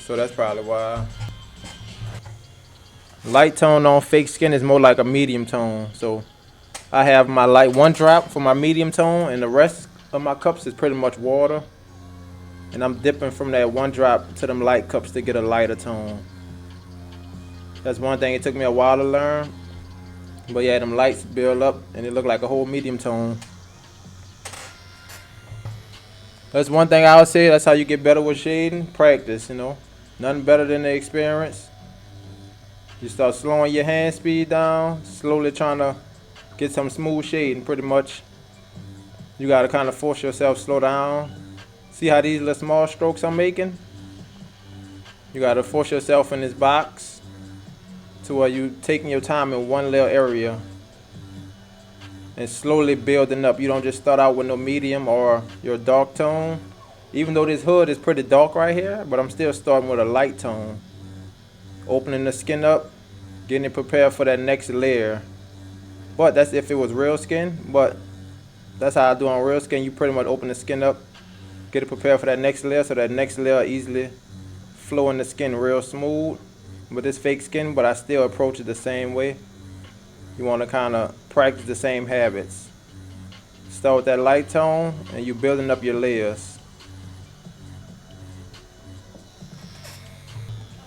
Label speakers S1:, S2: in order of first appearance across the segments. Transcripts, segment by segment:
S1: so that's probably why. Light tone on fake skin is more like a medium tone. So I have my light one drop for my medium tone, and the rest of my cups is pretty much water. And I'm dipping from that one drop to them light cups to get a lighter tone. That's one thing it took me a while to learn. But yeah, them lights build up and it look like a whole medium tone. That's one thing I would say. That's how you get better with shading. Practice, you know. Nothing better than the experience. You start slowing your hand speed down, slowly trying to get some smooth shading pretty much. You gotta kind of force yourself slow down. See how these little small strokes I'm making? You gotta force yourself in this box to where you taking your time in one little area and slowly building up. You don't just start out with no medium or your dark tone. Even though this hood is pretty dark right here, but I'm still starting with a light tone. Opening the skin up, getting it prepared for that next layer. But that's if it was real skin. But that's how I do on real skin. You pretty much open the skin up, get it prepared for that next layer, so that next layer easily flow in the skin real smooth. With this fake skin, but I still approach it the same way. You want to kind of practice the same habits. Start with that light tone, and you're building up your layers.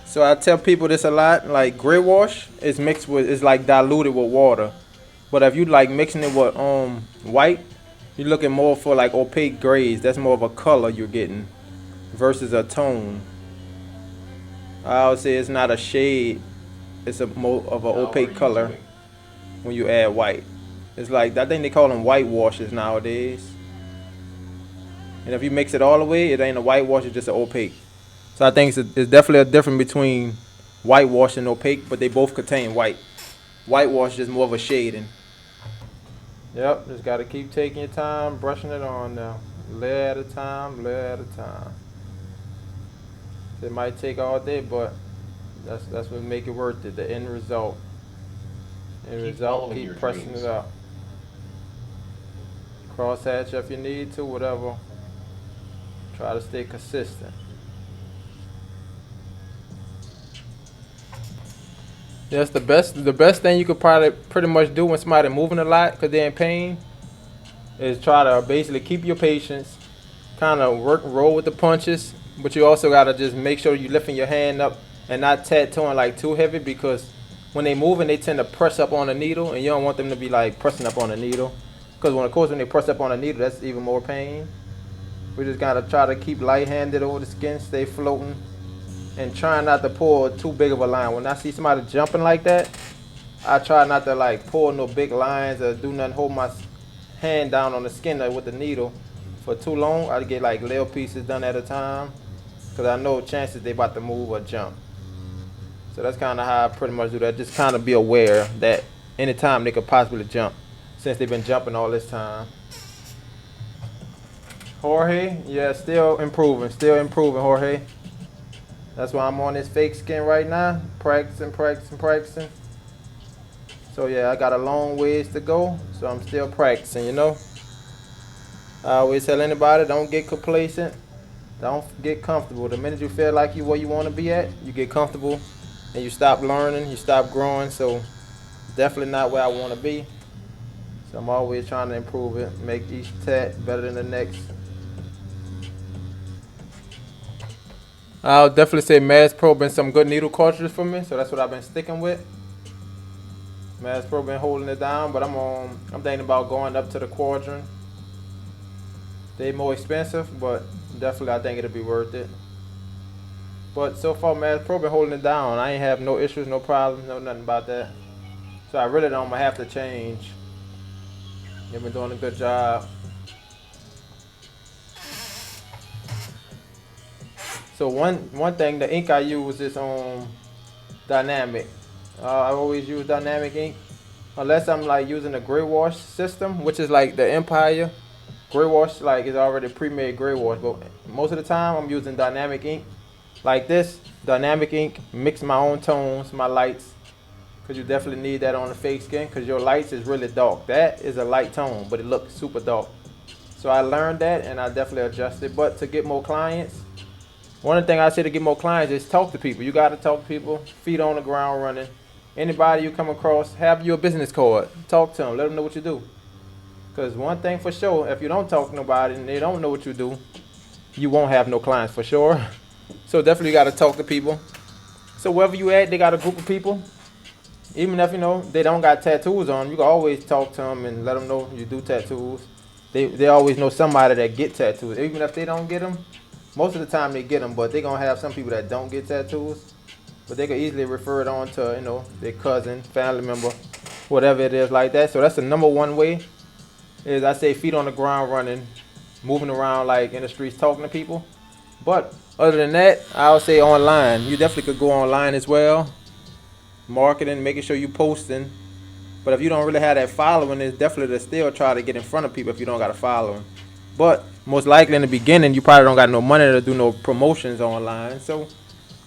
S1: So I tell people this a lot, like gray wash is mixed with, is like diluted with water. But if you like mixing it with white, you're looking more for like opaque grays. That's more of a color you're getting versus a tone. I would say it's not a shade, it's a more of an opaque color when you add white. It's like, I think they call them white washes nowadays. And if you mix it all the way, it ain't a white wash, it's just an opaque. So I think it's definitely a difference between white wash and opaque, but they both contain white. White wash is just more of a shading. Yep, just gotta keep taking your time, brushing it on now. Layer at a time, layer at a time. It might take all day, but that's what make it worth it. The end result. Keep pressing it up. Cross hatch if you need to, whatever. Try to stay consistent. That's the best thing you could probably pretty much do when somebody moving a lot because they're in pain is try to basically keep your patience, kind of roll with the punches, but you also gotta just make sure you lifting your hand up and not tattooing like too heavy, because when they moving they tend to press up on the needle, and you don't want them to be like pressing up on the needle, because when they press up on the needle, that's even more pain. We just gotta try to keep light-handed over the skin, stay floating, and try not to pull too big of a line. When I see somebody jumping like that, I try not to like pull no big lines or do nothing, hold my hand down on the skin with the needle for too long. I get like little pieces done at a time, because I know chances they about to move or jump. So that's kind of how I pretty much do that. Just kind of be aware that anytime they could possibly jump, since they've been jumping all this time. Jorge, yeah, still improving, Jorge. That's why I'm on this fake skin right now, practicing. So yeah, I got a long ways to go, so I'm still practicing, you know. I always tell anybody, don't get complacent, don't get comfortable. The minute you feel like you where you want to be at, you get comfortable, and you stop learning, you stop growing. So definitely not where I want to be. So I'm always trying to improve it, make each tat better than the next. I'll definitely say Mass Pro been some good needle cartridges for me, so that's what I've been sticking with. Mass Pro been holding it down, but I'm thinking about going up to the Quadrant. They more expensive, but definitely I think it'll be worth it. But so far Mass Pro been holding it down. I ain't have no issues, no problems, no nothing about that. So I really don't have to change. They've been doing a good job. So one thing, the ink I use is dynamic. I always use dynamic ink, unless I'm like using a gray wash system, which is like the Empire gray wash, like it's already pre-made gray wash. But most of the time I'm using dynamic ink, like this dynamic ink. Mix my own tones, my lights, because you definitely need that on the fake skin, because your lights is really dark. That is a light tone, but it looks super dark. So I learned that, and I definitely adjusted. But to get more clients, One of the things I say to get more clients is talk to people. You got to talk to people, feet on the ground running. Anybody you come across, have your business card. Talk to them, let them know what you do. Because one thing for sure, if you don't talk to nobody and they don't know what you do, you won't have no clients for sure. So definitely got to talk to people. So wherever you at, they got a group of people. Even if they don't got tattoos on, you can always talk to them and let them know you do tattoos. They always know somebody that get tattoos. Even if they don't get them, most of the time they get them, but they gonna have some people that don't get tattoos. But they can easily refer it on to their cousin, family member, whatever it is like that. So that's the number one way. Is I say feet on the ground running, moving around like in the streets talking to people. But other than that, I'll say online. You definitely could go online as well. Marketing, making sure you posting. But if you don't really have that following, it's definitely to still try to get in front of people if you don't got a following. But most likely in the beginning, you probably don't got no money to do no promotions online. So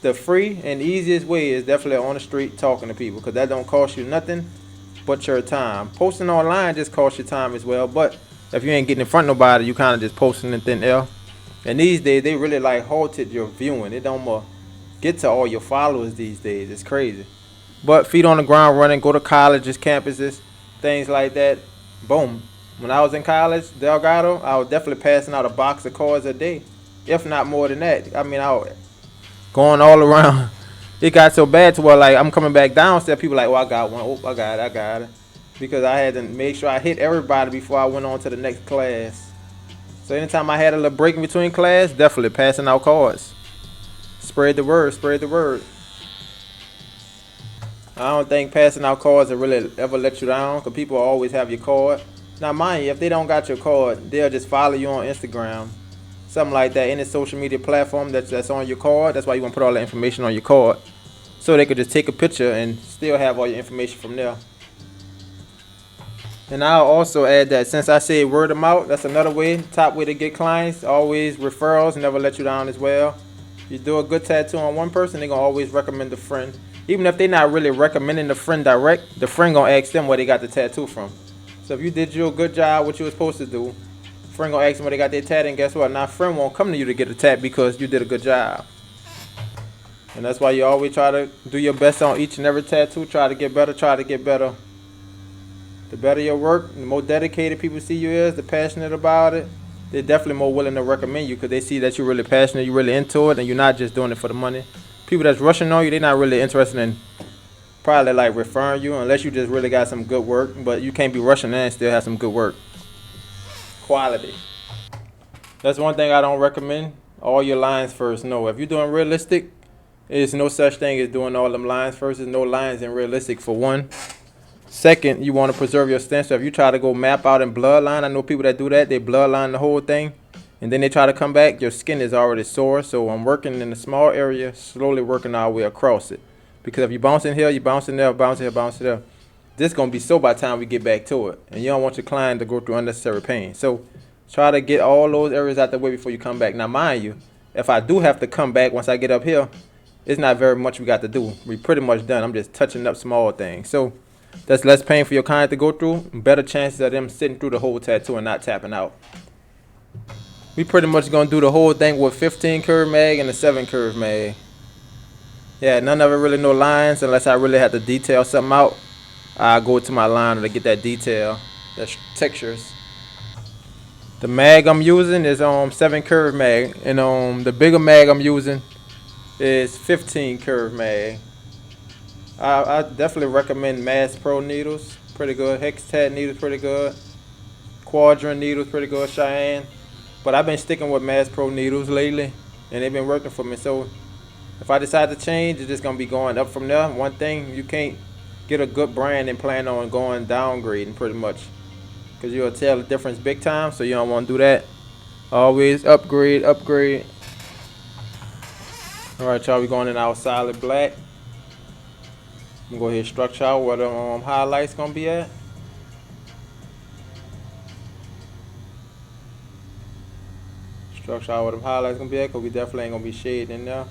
S1: the free and easiest way is definitely on the street talking to people, because that don't cost you nothing but your time. Posting online just costs you time as well. But if you ain't getting in front of nobody, you kind of just posting in thin air. And these days, they really like halted your viewing. It don't more get to all your followers these days. It's crazy. But feet on the ground running, go to colleges, campuses, things like that. Boom. When I was in college, Delgado, I was definitely passing out a box of cards a day, if not more than that. I mean, I was going all around. It got so bad to where like I'm coming back downstairs, people like, oh, I got one. Oh, I got it. Because I had to make sure I hit everybody before I went on to the next class. So anytime I had a little break in between class, definitely passing out cards. Spread the word, spread the word. I don't think passing out cards will really ever let you down, because people always have your card. Now mind you, if they don't got your card, they'll just follow you on Instagram, something like that, any social media platform that's on your card. That's why you want to put all the information on your card, so they could just take a picture and still have all your information from there. And I'll also add that since I said word of mouth, that's another way, top way to get clients. Always referrals, never let you down as well. You do a good tattoo on one person, they're going to always recommend a friend. Even if they're not really recommending the friend direct, the friend going to ask them where they got the tattoo from. So if you did your good job, what you were supposed to do, friend going to ask them where they got their tat, and guess what? Now friend won't come to you to get a tat because you did a good job. And that's why you always try to do your best on each and every tattoo. Try to get better, try to get better. The better your work, the more dedicated people see you is, the passionate about it, they're definitely more willing to recommend you, because they see that you're really passionate, you're really into it, and you're not just doing it for the money. People that's rushing on you, they're not really interested in probably like referring you, unless you just really got some good work. But you can't be rushing in and still have some good work. Quality. That's one thing I don't recommend. All your lines first. No, if you're doing realistic, there's no such thing as doing all them lines first. There's no lines in realistic, for one. Second, you want to preserve your stance. So if you try to go map out in bloodline, I know people that do that. They bloodline the whole thing, and then they try to come back. Your skin is already sore. So I'm working in a small area, slowly working our way across it. Because if you bounce in here, you bounce in there, bounce here, bounce there, this is going to be so by the time we get back to it. And you don't want your client to go through unnecessary pain. So try to get all those areas out the way before you come back. Now mind you, if I do have to come back once I get up here, it's not very much we got to do. We pretty much done. I'm just touching up small things. So that's less pain for your client to go through. Better chances of them sitting through the whole tattoo and not tapping out. We pretty much going to do the whole thing with 15 curve mag and a 7 curve mag. Yeah, none of it really no lines, unless I really have to detail something out. I go to my liner to get that detail, that textures. The mag I'm using is 7 curve mag, and the bigger mag I'm using is 15 curve mag. I definitely recommend Mass Pro needles, pretty good. Hex Tat needles, pretty good. Quadrant needles, pretty good. Cheyenne. But I've been sticking with Mass Pro needles lately, and they've been working for me. So if I decide to change, it's just going to be going up from there. One thing, you can't get a good brand and plan on going downgrading pretty much, because you'll tell the difference big time, so you don't want to do that. Always upgrade, upgrade. Alright, y'all, we're going in our solid black. I'm going to go ahead and structure out where the highlights going to be at. Structure out where the highlights going to be at, because we definitely ain't going to be shading in there.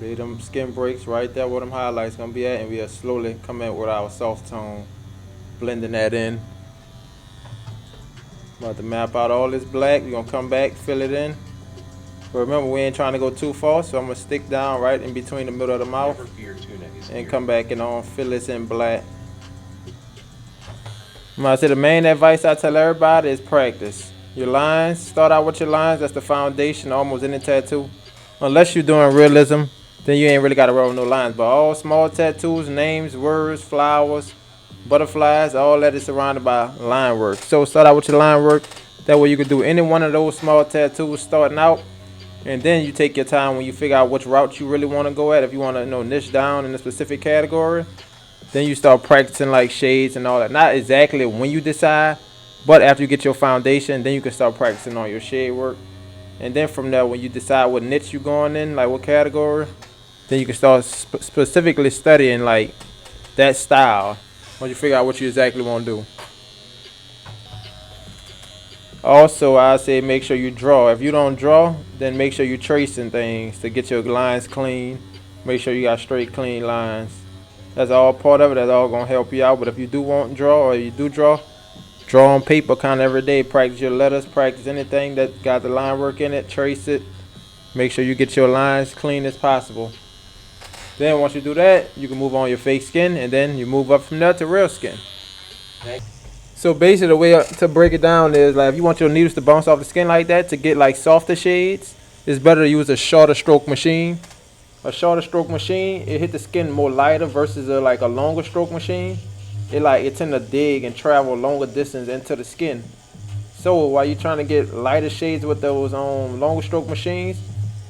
S1: Leave them skin breaks right there where them highlights going to be at, and we'll slowly come in with our soft tone, blending that in. About to map out all this black. We're going to come back, fill it in. But remember, we ain't trying to go too far, so I'm gonna stick down right in between the middle of the mouth and come back and on fill this in black. I say the main advice I tell everybody is practice. Your lines, start out with your lines. That's the foundation, almost any tattoo. Unless you're doing realism, then you ain't really got to roll no lines. But all small tattoos, names, words, flowers, butterflies, all that is surrounded by line work. So start out with your line work. That way you can do any one of those small tattoos starting out. And then you take your time when you figure out which route you really want to go at. If you want to niche down in a specific category, then you start practicing like shades and all that. Not exactly when you decide, but after you get your foundation, then you can start practicing on your shade work. And then from there, when you decide what niche you're going in, like what category, then you can start specifically studying like that style once you figure out what you exactly want to do. Also, I say make sure you draw. If you don't draw, then make sure you're tracing things to get your lines clean. Make sure you got straight, clean lines. That's all part of it. That's all gonna help you out. But if you do want to draw, or you do draw on paper kind of every day. Practice your letters. Practice anything that got the line work in it. Trace it. Make sure you get your lines clean as possible. Then once you do that, you can move on your fake skin, and then you move up from there to real skin. So basically, the way to break it down is like if you want your needles to bounce off the skin like that to get like softer shades, it's better to use a shorter stroke machine. A shorter stroke machine, it hit the skin more lighter versus like a longer stroke machine. It tend to dig and travel longer distance into the skin. So while you're trying to get lighter shades with those longer stroke machines,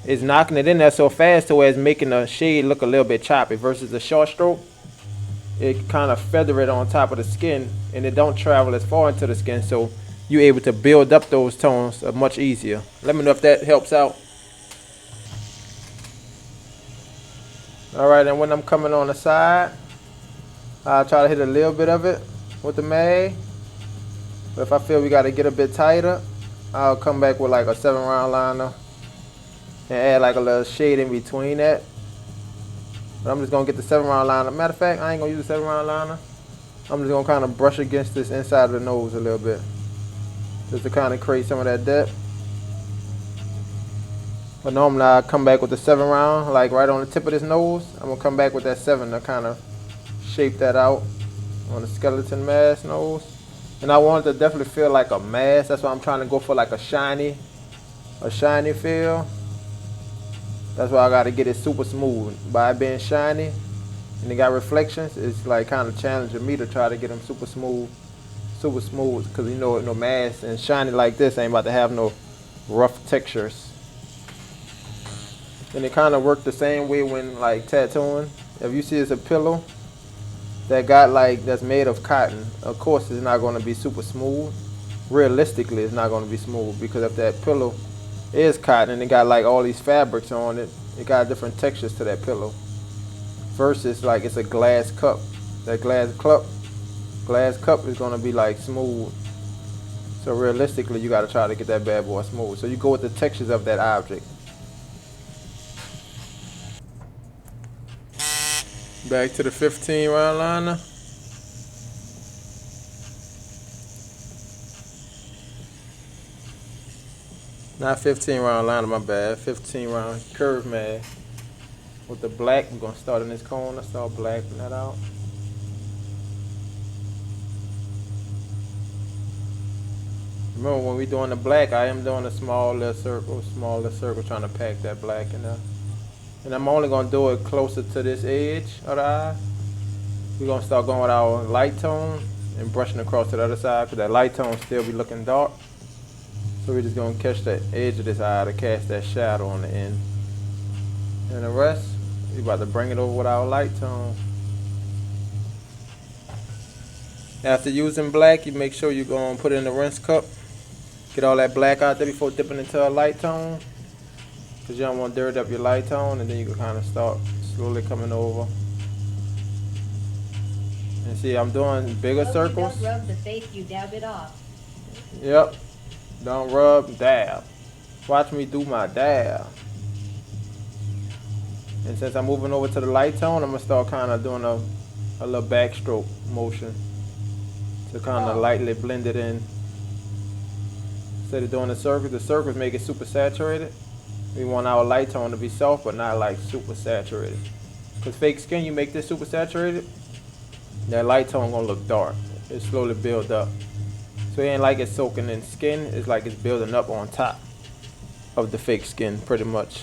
S1: it's knocking it in there so fast to where it's making the shade look a little bit choppy versus the short stroke. It kind of feather it on top of the skin and it don't travel as far into the skin, so you're able to build up those tones much easier. Let me know if that helps out. Alright, and when I'm coming on the side, I'll try to hit a little bit of it with the mag. But if I feel we got to get a bit tighter, I'll come back with like a 7-round liner and add like a little shade in between that. But I'm just going to get the 7-round liner. Matter of fact, I ain't going to use the 7-round liner. I'm just going to kind of brush against this inside of the nose a little bit, just to kind of create some of that depth. But normally I come back with the 7-round, like right on the tip of this nose. I'm going to come back with that 7 to kind of shape that out on the skeleton mask nose. And I want it to definitely feel like a mask. That's why I'm trying to go for like a shiny feel. That's why I got to get it super smooth. By it being shiny and it got reflections, it's like kind of challenging me to try to get them super smooth. Because you know, no mask and shiny like this ain't about to have no rough textures. And it kind of worked the same way when like tattooing. If you see it's a pillow that got like that's made of cotton, of course it's not going to be super smooth. Realistically, it's not going to be smooth because if that pillow is cotton and it got like all these fabrics on it, it got different textures to that pillow. Versus like it's a glass cup. That glass cup is going to be like smooth. So realistically, you got to try to get that bad boy smooth. So you go with the textures of that object. Back to the 15-round liner. Not 15-round liner, my bad. 15-round curve mag. With the black, I'm going to start in this corner, start blacking that out. Remember when we doing the black, I am doing a small little circle, trying to pack that black in there. And I'm only going to do it closer to this edge of the eye. We're going to start going with our light tone and brushing across to the other side because that light tone still be looking dark. So we're just going to catch that edge of this eye to cast that shadow on the end. And the rest, we're about to bring it over with our light tone. After using black, you make sure you're going to put it in the rinse cup. Get all that black out there before dipping into a light tone. Because you don't want to dirty up your light tone, and then you can kind of start slowly coming over. And see, I'm doing bigger circles.
S2: Don't rub the face, you dab it off.
S1: Yep. Don't rub, dab. Watch me do my dab. And since I'm moving over to the light tone, I'm going to start kind of doing a little backstroke motion to kind of lightly blend it in. Instead of doing the circles make it super saturated. We want our light tone to be soft, but not like super saturated. Cause fake skin, you make this super saturated, that light tone gonna look dark. It slowly build up. So it ain't like it's soaking in skin. It's like it's building up on top of the fake skin, pretty much.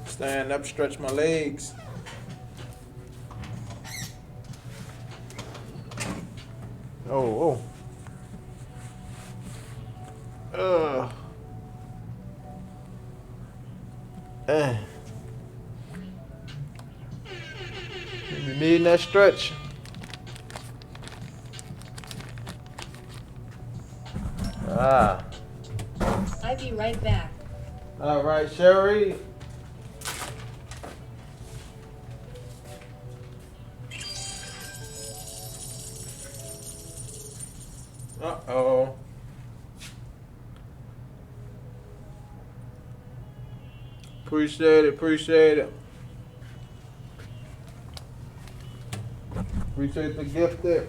S1: Stand up, stretch my legs. Oh, oh. Eh. You need that stretch. Ah.
S2: I'll be right back.
S1: All right, Sherry. Uh-oh. Appreciate it, appreciate it. Appreciate the gift there.